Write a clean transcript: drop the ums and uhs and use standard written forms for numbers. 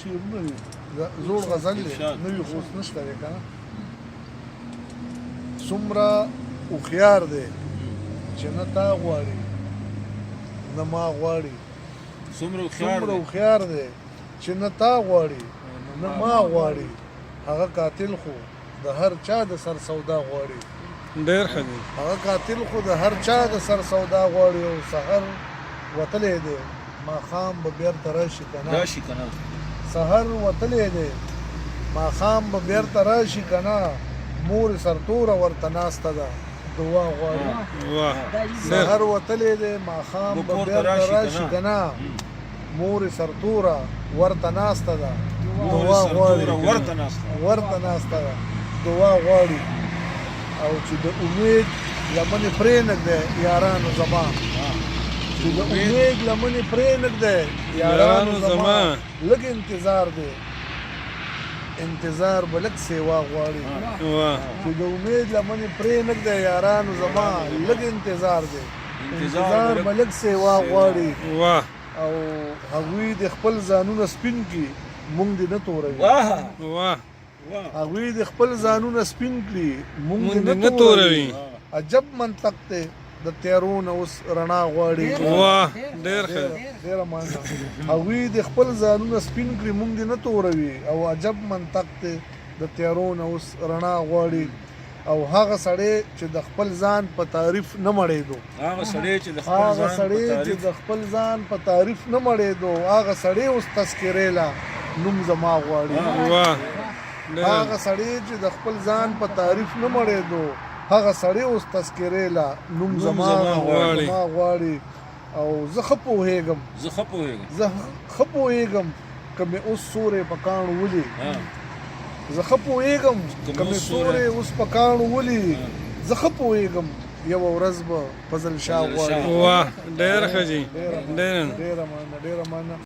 شعرونه دي زوړ غزل دی نوي خو اوس نشته دی که نه څومره هوښیار دی چې نه تا غواړي نه ما غواړي څومره هوښیار دی چې نه تا غواړي نه ما غواړي هغه قاتل خو د هر چا د سر سودا غواړي ډېر ښه دی هغه قاتل خو د هر چا د سر سودا غواړي او سحر وتلی دی ماښام به بېرته راشي که نه سحر وتلی دی ماښام به بېرته راشي که نه مور سرتوره ورته ناسته ده دعا غواړي سحر وتلی دی ماښام به بېرته راشي که نه مور سرتوره ورته ناسته ده دعا غواړي ورته ناسته ده دعا غواړي او چې د امید لمنې پرې نږدې یارانو زما چې د امید لمنې پرې نږدې یارانو زما لږ انتظار دی انتظار به لږ سیوا غواړي چې د امید لمنې پرې نږدې یارانو زما لږ انتظار دی انتظار به لږ سیوا غواړي او هغوی د خپل ځانونه سپین کړي مونږ دې نه توروي هغوی د خپل ځانونه سپین کړي مونږ دې نه توروي عجب منطق دی د تیارو نه اوس رڼا غواړي ډېره مانا هغوی د خپل ځانونه سپین کړي مونږ دې نه توروي او عجب منطق دی د تیارو نه اوس رڼا غواړي او هغه سړی چې د خپل ځان په تعریف نه مړېدو هغه سړی چې د خپل ځان په تعریف نه مړېدو هغه سړی اوس تذکرې لا نوم زما غواړي هغه سړی چې د خپل ځان په تعریف نه مړېدو هغه سړی اوس تذکرې لا نوم زما غواړي او زه ښه پوهېږم که مې اوس سورې په کاڼو ولي زه ښه پوهېږم که مې سورې اوس په کاڼو ولي زه ښه پوهېږم یوه ورځ به فضل شاه غواړي ډېره ښه جي ډېره مننه